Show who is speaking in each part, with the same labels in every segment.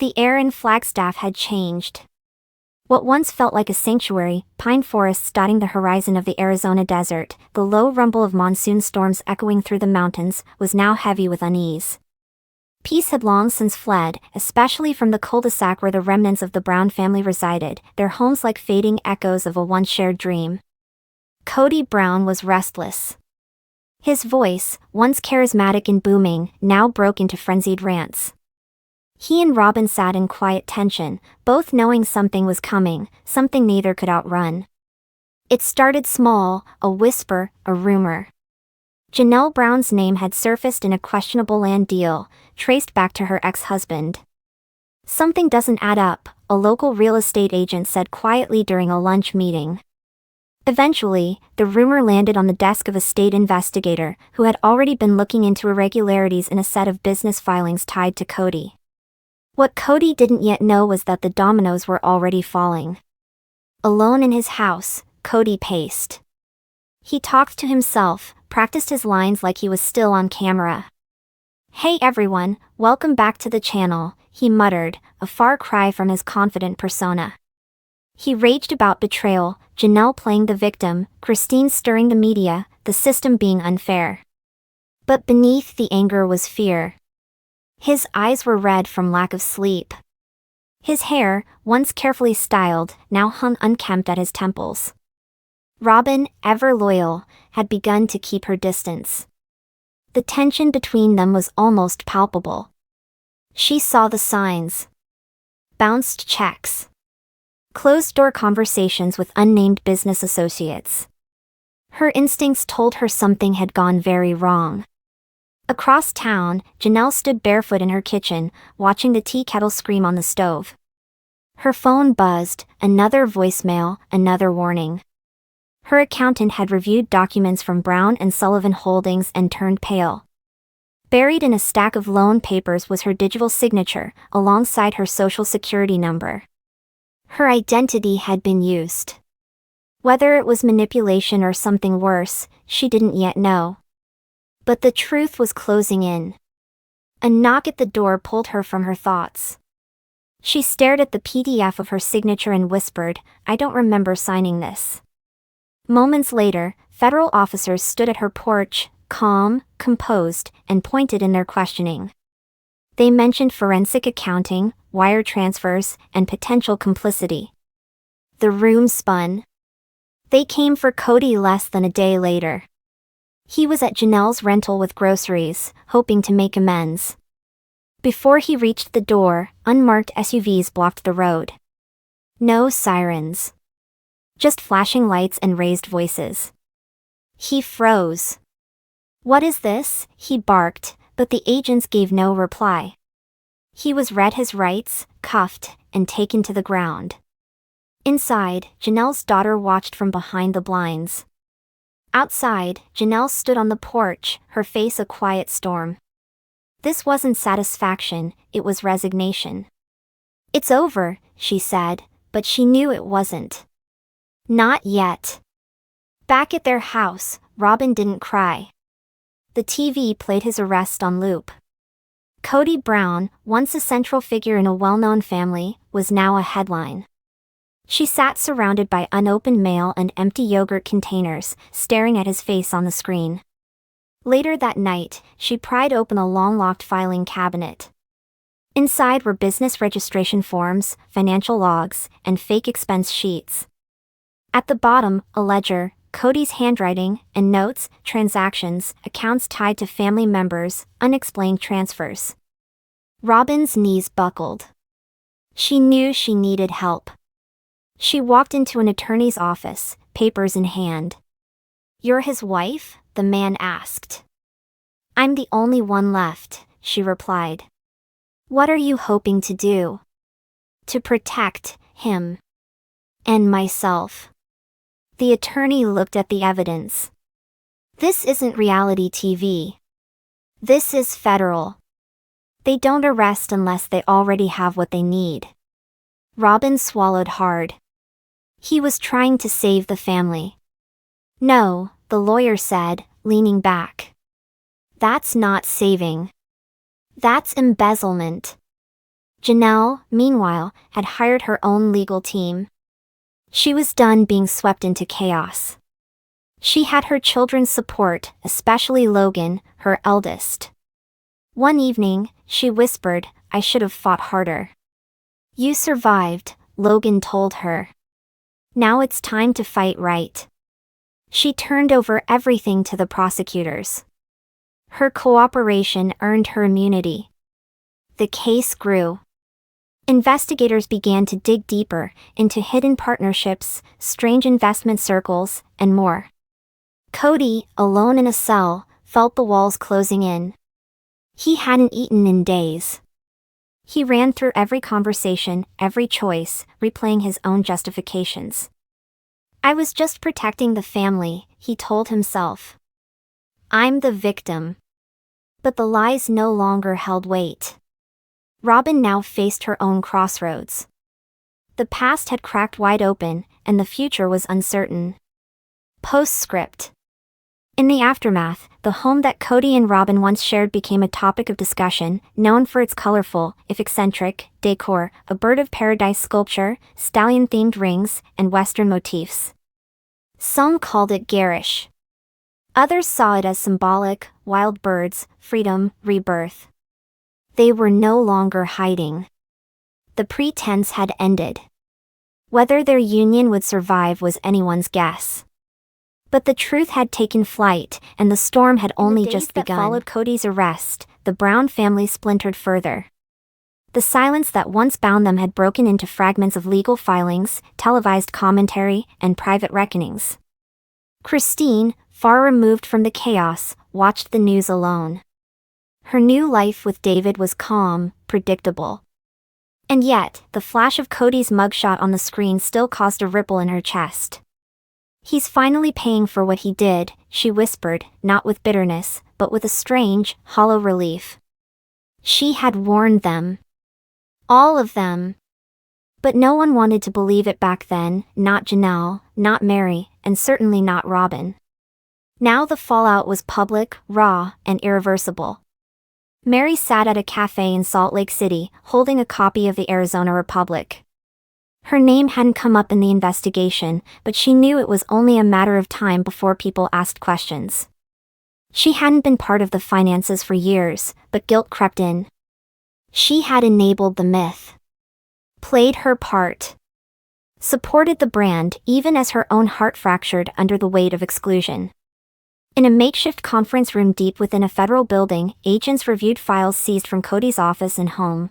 Speaker 1: The air in Flagstaff had changed. What once felt like a sanctuary, pine forests dotting the horizon of the Arizona desert, the low rumble of monsoon storms echoing through the mountains, was now heavy with unease. Peace had long since fled, especially from the cul-de-sac where the remnants of the Brown family resided, their homes like fading echoes of a once-shared dream. Kody Brown was restless. His voice, once charismatic and booming, now broke into frenzied rants. He and Robyn sat in quiet tension, both knowing something was coming, something neither could outrun. It started small, a whisper, a rumor. Janelle Brown's name had surfaced in a questionable land deal, traced back to her ex-husband. Something doesn't add up, a local real estate agent said quietly during a lunch meeting. Eventually, the rumor landed on the desk of a state investigator who had already been looking into irregularities in a set of business filings tied to Kody. What Kody didn't yet know was that the dominoes were already falling. Alone in his house, Kody paced. He talked to himself, practiced his lines like he was still on camera. "Hey everyone, welcome back to the channel," he muttered, a far cry from his confident persona. He raged about betrayal, Janelle playing the victim, Christine stirring the media, the system being unfair. But beneath the anger was fear. His eyes were red from lack of sleep. His hair, once carefully styled, now hung unkempt at his temples. Robyn, ever loyal, had begun to keep her distance. The tension between them was almost palpable. She saw the signs. Bounced checks. Closed-door conversations with unnamed business associates. Her instincts told her something had gone very wrong. Across town, Janelle stood barefoot in her kitchen, watching the tea kettle scream on the stove. Her phone buzzed, another voicemail, another warning. Her accountant had reviewed documents from Brown and Sullivan Holdings and turned pale. Buried in a stack of loan papers was her digital signature, alongside her social security number. Her identity had been used. Whether it was manipulation or something worse, she didn't yet know. But the truth was closing in. A knock at the door pulled her from her thoughts. She stared at the PDF of her signature and whispered, "I don't remember signing this." Moments later, federal officers stood at her porch, calm, composed, and pointed in their questioning. They mentioned forensic accounting, wire transfers, and potential complicity. The room spun. They came for Kody less than a day later. He was at Janelle's rental with groceries, hoping to make amends. Before he reached the door, unmarked SUVs blocked the road. No sirens. Just flashing lights and raised voices. He froze. "What is this?" he barked, but the agents gave no reply. He was read his rights, cuffed, and taken to the ground. Inside, Janelle's daughter watched from behind the blinds. Outside, Janelle stood on the porch, her face a quiet storm. This wasn't satisfaction, it was resignation. "It's over," she said, but she knew it wasn't. Not yet. Back at their house, Robyn didn't cry. The TV played his arrest on loop. Kody Brown, once a central figure in a well-known family, was now a headline. She sat surrounded by unopened mail and empty yogurt containers, staring at his face on the screen. Later that night, she pried open a long-locked filing cabinet. Inside were business registration forms, financial logs, and fake expense sheets. At the bottom, a ledger, Kody's handwriting, and notes, transactions, accounts tied to family members, unexplained transfers. Robyn's knees buckled. She knew she needed help. She walked into an attorney's office, papers in hand. "You're his wife?" the man asked. "I'm the only one left," she replied. "What are you hoping to do?" "To protect him. And myself." The attorney looked at the evidence. "This isn't reality TV. This is federal. They don't arrest unless they already have what they need." Robyn swallowed hard. He was trying to save the family. "No," the lawyer said, leaning back. "That's not saving. That's embezzlement. Janelle, meanwhile, had hired her own legal team. She was done being swept into chaos. She had her children's support, especially Logan, her eldest. One evening, she whispered, "I should have fought harder." "You survived," Logan told her. "Now it's time to fight right." She turned over everything to the prosecutors. Her cooperation earned her immunity. The case grew. Investigators began to dig deeper into hidden partnerships, strange investment circles, and more. Kody, alone in a cell, felt the walls closing in. He hadn't eaten in days. He ran through every conversation, every choice, replaying his own justifications. "I was just protecting the family," he told himself. "I'm the victim." But the lies no longer held weight. Robyn now faced her own crossroads. The past had cracked wide open, and the future was uncertain. Postscript. In the aftermath, the home that Kody and Robyn once shared became a topic of discussion, known for its colorful, if eccentric, decor, a bird of paradise sculpture, stallion-themed rings, and Western motifs. Some called it garish. Others saw it as symbolic: wild birds, freedom, rebirth. They were no longer hiding. The pretense had ended. Whether their union would survive was anyone's guess. But the truth had taken flight, and the storm had only just begun. In the days that followed Kody's arrest, the Brown family splintered further. The silence that once bound them had broken into fragments of legal filings, televised commentary, and private reckonings. Christine, far removed from the chaos, watched the news alone. Her new life with David was calm, predictable. And yet, the flash of Kody's mugshot on the screen still caused a ripple in her chest. "He's finally paying for what he did," she whispered, not with bitterness, but with a strange, hollow relief. She had warned them. All of them. But no one wanted to believe it back then, not Janelle, not Meri, and certainly not Robyn. Now the fallout was public, raw, and irreversible. Meri sat at a cafe in Salt Lake City, holding a copy of the Arizona Republic. Her name hadn't come up in the investigation, but she knew it was only a matter of time before people asked questions. She hadn't been part of the finances for years, but guilt crept in. She had enabled the myth. Played her part. Supported the brand even as her own heart fractured under the weight of exclusion. In a makeshift conference room deep within a federal building, agents reviewed files seized from Kody's office and home.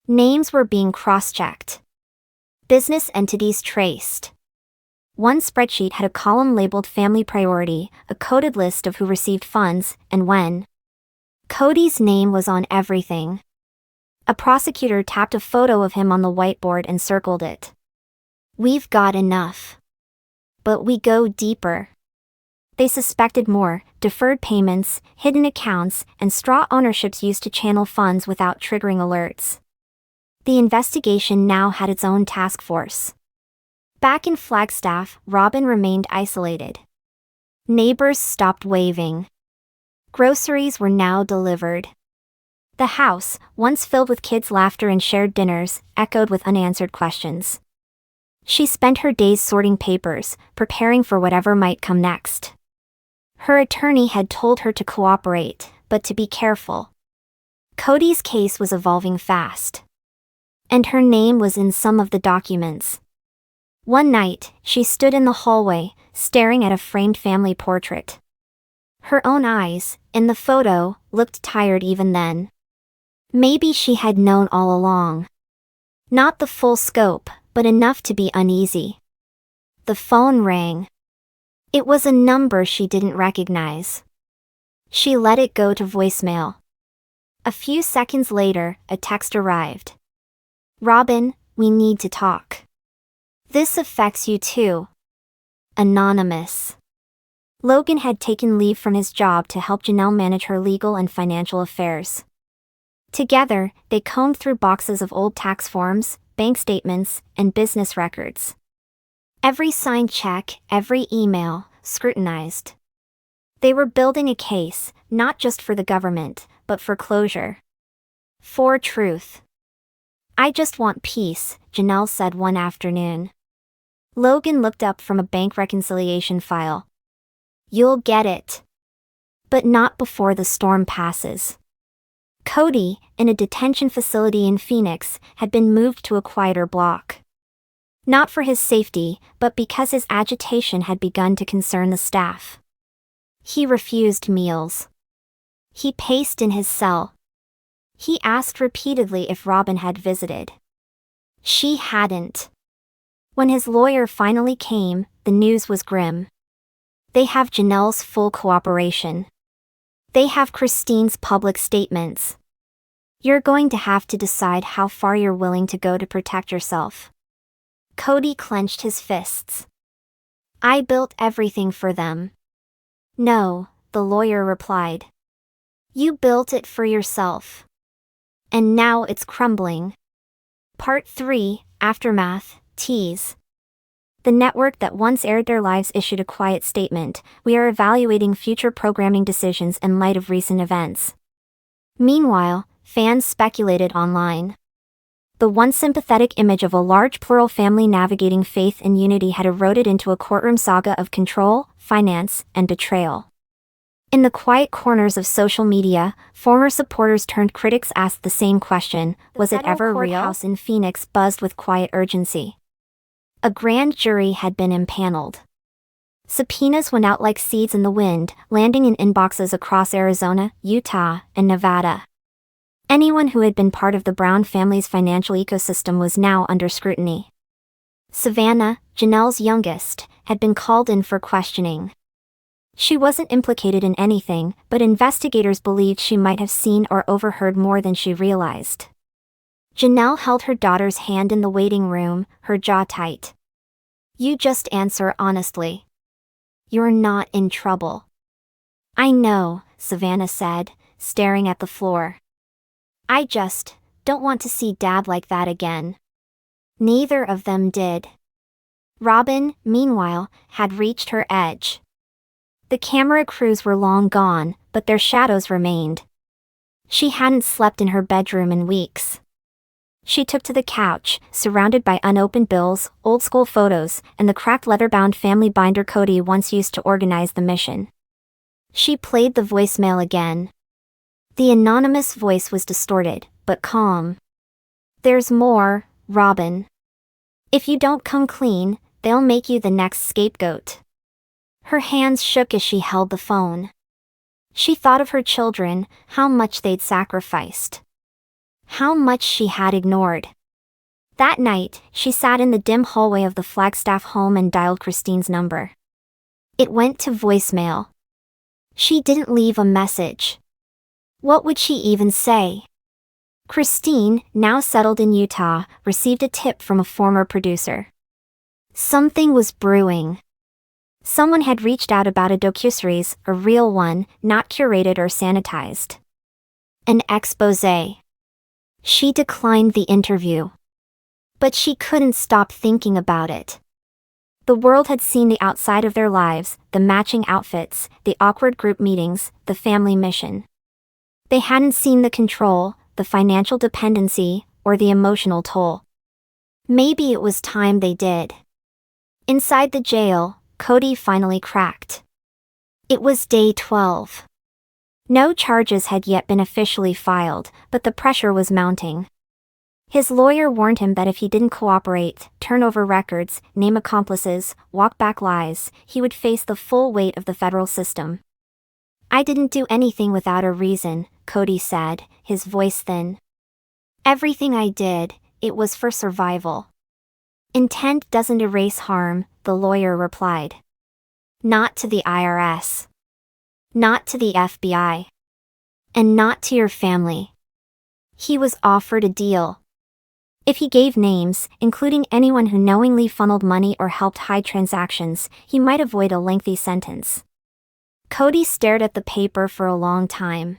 Speaker 1: Names were being cross-checked. Business entities traced. One spreadsheet had a column labeled Family Priority, a coded list of who received funds and when. Kody's name was on everything. A prosecutor tapped a photo of him on the whiteboard and circled it. "We've got enough. But we go deeper." They suspected more: deferred payments, hidden accounts, and straw ownerships used to channel funds without triggering alerts. The investigation now had its own task force. Back in Flagstaff, Robyn remained isolated. Neighbors stopped waving. Groceries were now delivered. The house, once filled with kids' laughter and shared dinners, echoed with unanswered questions. She spent her days sorting papers, preparing for whatever might come next. Her attorney had told her to cooperate, but to be careful. Kody's case was evolving fast. And her name was in some of the documents. One night, she stood in the hallway, staring at a framed family portrait. Her own eyes, in the photo, looked tired even then. Maybe she had known all along. Not the full scope, but enough to be uneasy. The phone rang. It was a number she didn't recognize. She let it go to voicemail. A few seconds later, a text arrived. "Robyn, we need to talk. This affects you too. Anonymous." Logan had taken leave from his job to help Janelle manage her legal and financial affairs. Together, they combed through boxes of old tax forms, bank statements, and business records. Every signed check, every email, scrutinized. They were building a case, not just for the government, but for closure. For truth. "I just want peace," Janelle said one afternoon. Logan looked up from a bank reconciliation file. "You'll get it. But not before the storm passes." Kody, in a detention facility in Phoenix, had been moved to a quieter block. Not for his safety, but because his agitation had begun to concern the staff. He refused meals. He paced in his cell. He asked repeatedly if Robyn had visited. She hadn't. When his lawyer finally came, the news was grim. "They have Janelle's full cooperation. They have Christine's public statements. You're going to have to decide how far you're willing to go to protect yourself." Kody clenched his fists. "I built everything for them." "No," the lawyer replied. "You built it for yourself. And now it's crumbling." Part 3, Aftermath, Tease. The network that once aired their lives issued a quiet statement: "We are evaluating future programming decisions in light of recent events." Meanwhile, fans speculated online. The once sympathetic image of a large plural family navigating faith and unity had eroded into a courtroom saga of control, finance, and betrayal. In the quiet corners of social media, former supporters turned critics asked the same question: was it ever real? The courthouse in Phoenix buzzed with quiet urgency. A grand jury had been impaneled. Subpoenas went out like seeds in the wind, landing in inboxes across Arizona, Utah, and Nevada. Anyone who had been part of the Brown family's financial ecosystem was now under scrutiny. Savannah, Janelle's youngest, had been called in for questioning. She wasn't implicated in anything, but investigators believed she might have seen or overheard more than she realized. Janelle held her daughter's hand in the waiting room, her jaw tight. "You just answer honestly. You're not in trouble." "I know," Savannah said, staring at the floor. "I just don't want to see Dad like that again." Neither of them did. Robyn, meanwhile, had reached her edge. The camera crews were long gone, but their shadows remained. She hadn't slept in her bedroom in weeks. She took to the couch, surrounded by unopened bills, old-school photos, and the cracked leather-bound family binder Kody once used to organize the mission. She played the voicemail again. The anonymous voice was distorted, but calm. "There's more, Robyn. If you don't come clean, they'll make you the next scapegoat." Her hands shook as she held the phone. She thought of her children, how much they'd sacrificed. How much she had ignored. That night, she sat in the dim hallway of the Flagstaff home and dialed Christine's number. It went to voicemail. She didn't leave a message. What would she even say? Christine, now settled in Utah, received a tip from a former producer. Something was brewing. Someone had reached out about a docuseries, a real one, not curated or sanitized. An exposé. She declined the interview. But she couldn't stop thinking about it. The world had seen the outside of their lives, the matching outfits, the awkward group meetings, the family mission. They hadn't seen the control, the financial dependency, or the emotional toll. Maybe it was time they did. Inside the jail, Kody finally cracked. It was day 12. No charges had yet been officially filed, but the pressure was mounting. His lawyer warned him that if he didn't cooperate, turn over records, name accomplices, walk back lies, he would face the full weight of the federal system. "I didn't do anything without a reason," Kody said, his voice thin. "Everything I did, it was for survival." "Intent doesn't erase harm," the lawyer replied. "Not to the IRS. Not to the FBI. And not to your family." He was offered a deal. If he gave names, including anyone who knowingly funneled money or helped hide transactions, he might avoid a lengthy sentence. Kody stared at the paper for a long time.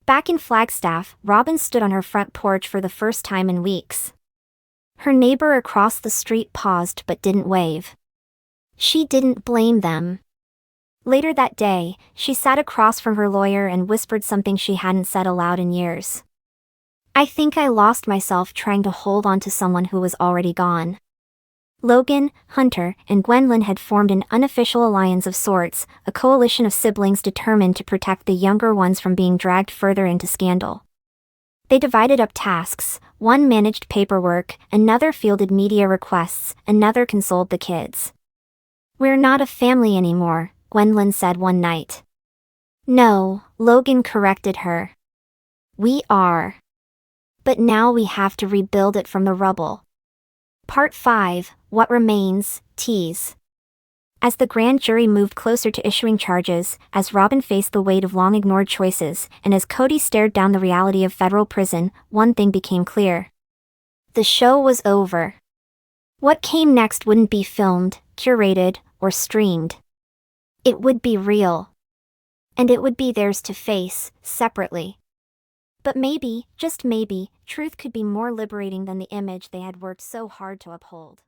Speaker 1: Back in Flagstaff, Robyn stood on her front porch for the first time in weeks. Her neighbor across the street paused but didn't wave. She didn't blame them. Later that day, she sat across from her lawyer and whispered something she hadn't said aloud in years. I think I lost myself trying to hold on to someone who was already gone. Logan, Hunter, and Gwendolyn had formed an unofficial alliance of sorts, a coalition of siblings determined to protect the younger ones from being dragged further into scandal. They divided up tasks. One managed paperwork, another fielded media requests, another consoled the kids. "We're not a family anymore," Gwendolyn said one night. "No," Logan corrected her. "We are. But now we have to rebuild it from the rubble." Part 5, What Remains, Tease. As the grand jury moved closer to issuing charges, as Robyn faced the weight of long-ignored choices, and as Kody stared down the reality of federal prison, one thing became clear. The show was over. What came next wouldn't be filmed, curated, or streamed. It would be real. And it would be theirs to face, separately. But maybe, just maybe, truth could be more liberating than the image they had worked so hard to uphold.